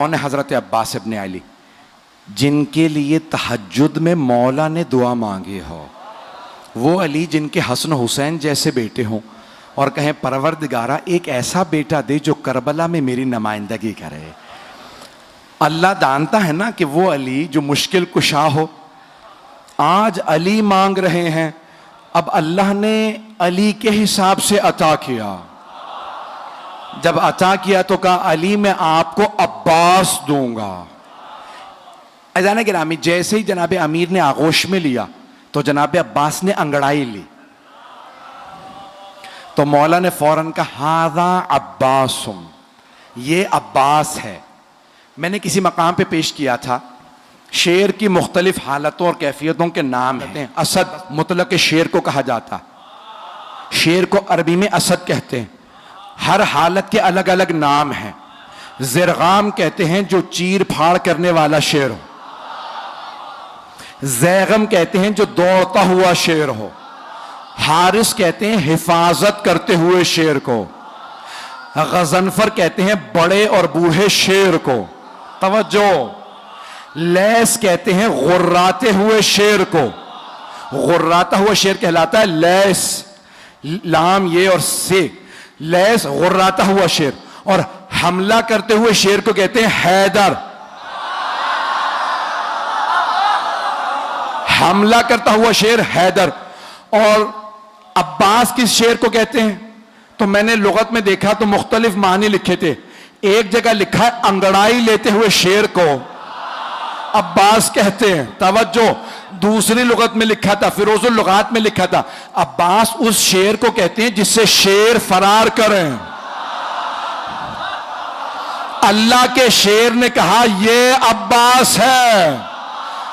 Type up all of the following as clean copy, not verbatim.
कौन है हज़रत अब्बास इब्न अली, जिनके लिए तहज्जुद में मौला ने दुआ मांगी हो। वो अली जिनके हसन हुसैन जैसे बेटे हों और कहें परवरदिगारा एक ऐसा बेटा दे जो करबला में मेरी नुमाइंदगी करे। अल्लाह जानता है ना कि वो अली जो मुश्किल कुशा हो। आज अली मांग रहे हैं, अब अल्लाह ने अली के हिसाब से अता किया। जब अता किया तो कहा अली मैं आपको अब्बास दूंगा। अजान गिरामी, जैसे ही जनाब अमीर ने आगोश में लिया तो जनाब अब्बास ने अंगड़ाई ली, तो मौला ने फौरन कहा हादा अब्बासुम, ये अब्बास है। मैंने किसी मकाम पे पेश किया था, शेर की मुख्तलिफ हालतों और कैफियतों के नाम हैं। असद मुतलक शेर को कहा जाता, शेर को अरबी में असद कहते हैं। हर हालत के अलग अलग नाम हैं। ज़िरगाम कहते हैं जो चीर फाड़ करने वाला शेर हो। ज़ैगम कहते हैं जो दौड़ता हुआ शेर हो। हारिस कहते हैं हिफाजत करते हुए शेर को। गज़नफर कहते हैं बड़े और बूढ़े शेर को। तवज्जो। लैस कहते हैं गुर्राते हुए शेर को। गुर्राता हुआ शेर कहलाता है लैस, लाम ये और से, लैस गुर्राता हुआ शेर। और हमला करते हुए शेर को कहते हैं हैदर। हमला करता हुआ शेर हैदर। और अब्बास किस शेर को कहते हैं? तो मैंने लुगत में देखा तो मुख्तलिफ मानी लिखे थे। एक जगह लिखा है अंगड़ाई लेते हुए शेर को अब्बास कहते हैं। तवज्जो। दूसरी लुगत में लिखा था, फिरोजुल लुगात में लिखा था, अब्बास उस शेर को कहते हैं जिससे शेर फरार करें। अल्लाह के शेर ने कहा ये अब्बास है।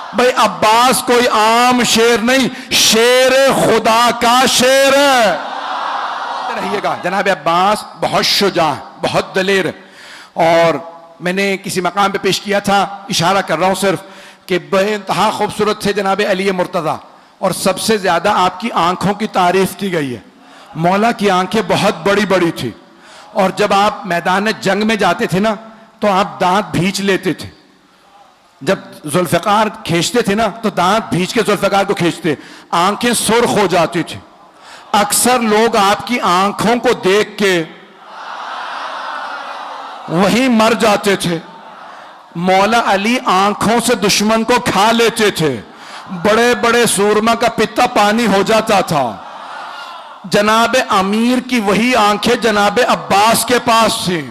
भाई अब्बास कोई आम शेर नहीं, शेर खुदा का शेर है। रहिएगा, जनाब अब्बास बहुत शुजा, बहुत दलेर। और मैंने किसी मकाम पे पेश किया था, इशारा कर रहा हूं सिर्फ, कि बेइंतहा खूबसूरत थे जनाब अली मुर्तज़ा। और सबसे ज्यादा आपकी आंखों की तारीफ की गई है। मौला की आंखें बहुत बड़ी बड़ी थी। और जब आप मैदान जंग में जाते थे ना तो आप दांत भींच लेते थे। जब जुल्फ़िकार खींचते थे ना तो दांत भींच के जुल्फ़िकार को खींचते, आंखें सुर्ख हो जाती थी। अक्सर लोग आपकी आंखों को देख के वहीं मर जाते थे। मौला अली आंखों से दुश्मन को खा लेते थे। बड़े बड़े सूरमा का पित्ता पानी हो जाता था। जनाब अमीर की वही आंखें जनाब अब्बास के पास थी।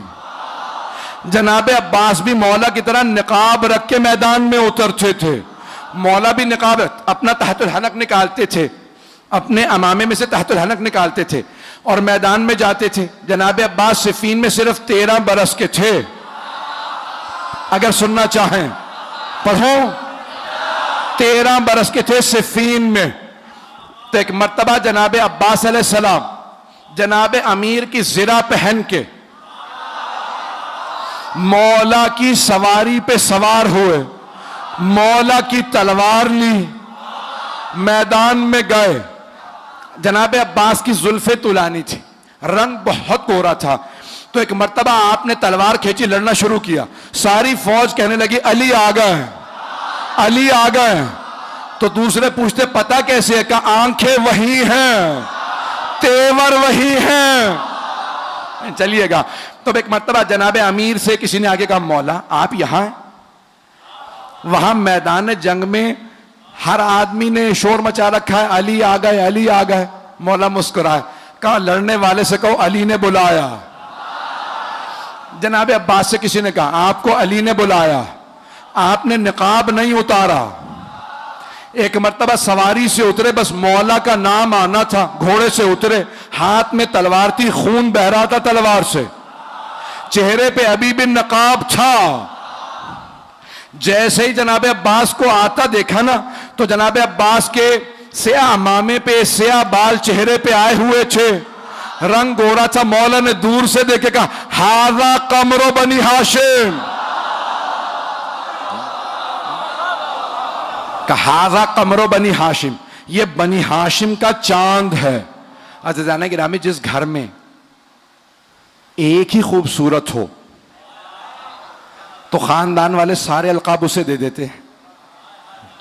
जनाब अब्बास भी मौला की तरह निकाब रख के मैदान में उतरते थे। मौला भी निकाब अपना तहतुल हनक निकालते थे, अपने अमामे में से तहतुल हनक निकालते थे और मैदान में जाते थे। जनाब अब्बास सिफीन में सिर्फ 13 बरस के थे। अगर सुनना चाहें पढ़ो, 13 बरस के थे सिफीन में। तो एक मर्तबा जनाब अब्बास अलैहिस्सलाम जनाब अमीर की ज़िरा पहन के मौला की सवारी पे सवार हुए, मौला की तलवार ली, मैदान में गए। जनाब अब्बास की जुल्फे तुलानी थी, रंग बहुत गोरा था। तो एक मर्तबा आपने तलवार खींची, लड़ना शुरू किया। सारी फौज कहने लगी अली आ गए, अली आ गए। तो दूसरे पूछते पता कैसे है? कि आंखें वही हैं, तेवर वही हैं। चलिएगा। तो एक मर्तबा जनाब अमीर से किसी ने आगे कहा मौला आप यहां हैं? वहां मैदान जंग में हर आदमी ने शोर मचा रखा है, अली आ गए, अली आ गए। मौला मुस्कुराए, कहा लड़ने वाले से कहो अली ने बुलाया। जनाब अब्बास से किसी ने कहा आपको अली ने बुलाया, आपने निकाब नहीं उतारा। एक मर्तबा सवारी से उतरे, बस मौला का नाम आना था, घोड़े से उतरे, हाथ में तलवार थी, खून बह रहा था तलवार से, चेहरे पे अभी भी नकाब था। जैसे ही जनाब अब्बास को आता देखा ना तो जनाब अब्बास के स्या अमामे पे स्या बाल चेहरे पे आए हुए थे, रंग गोरा था। मौला ने दूर से देखे कहा हाजा कमरो बनी हाशिम, हाजा कमरो बनी हाशिम, ये बनी हाशिम का चांद है। अज़ीज़ान गिरामी, जिस घर में एक ही खूबसूरत हो, तो खानदान वाले सारे अलकाब उसे दे देते,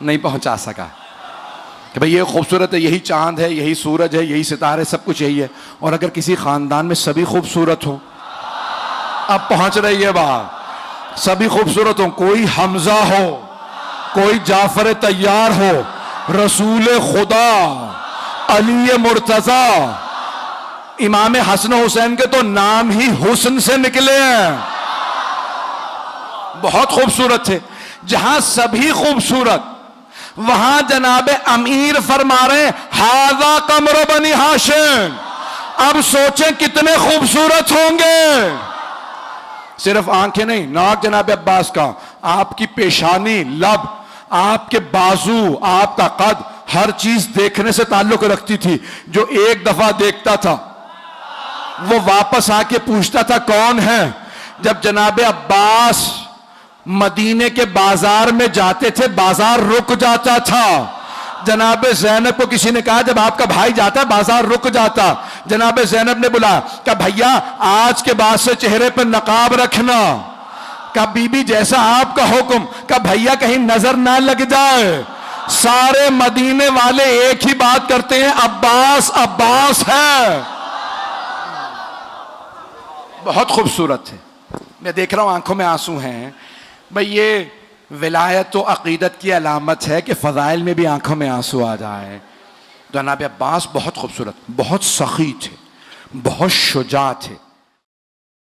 नहीं पहुंचा सका कि भाई ये खूबसूरत है, यही चांद है, यही सूरज है, यही सितारे, सब कुछ यही है। और अगर किसी खानदान में सभी खूबसूरत हो, अब पहुंच रही है बात, सभी खूबसूरत हो, कोई हमजा हो, कोई जाफर तैयार हो, रसूल खुदा अली मुर्तजा, इमाम हसन हुसैन के तो नाम ही हुस्न से निकले हैं, बहुत खूबसूरत थे। जहां सभी खूबसूरत, वहां जनाबे अमीर फरमा रहे हाजा कमर बनी हाशिम। अब सोचें कितने खूबसूरत होंगे। सिर्फ आंखें नहीं, नाक जनाबे अब्बास का, आपकी पेशानी, लब, आपके बाजू, आपका कद, हर चीज देखने से ताल्लुक रखती थी। जो एक दफा देखता था वो वापस आके पूछता था कौन है। जब जनाबे अब्बास मदीने के बाजार में जाते थे, बाजार रुक जाता था। जनाबे ज़ैनब को किसी ने कहा जब आपका भाई जाता है बाजार रुक जाता। जनाबे ज़ैनब ने बोला कि भैया आज के बाद से चेहरे पर नकाब रखना। का बीबी जैसा आपका हुक्म। का भैया कहीं नजर ना लग जाए। सारे मदीने वाले एक ही बात करते हैं, अब्बास अब्बास है। बहुत खूबसूरत थे। मैं देख रहा हूं आंखों में आंसू हैं। भाई ये विलायत तो अकीदत की अलामत है कि फ़ज़ाइल में भी आंखों में आंसू आ जाए। जनाब अब्बास बहुत खूबसूरत, बहुत सखी थे, बहुत शुजा थे।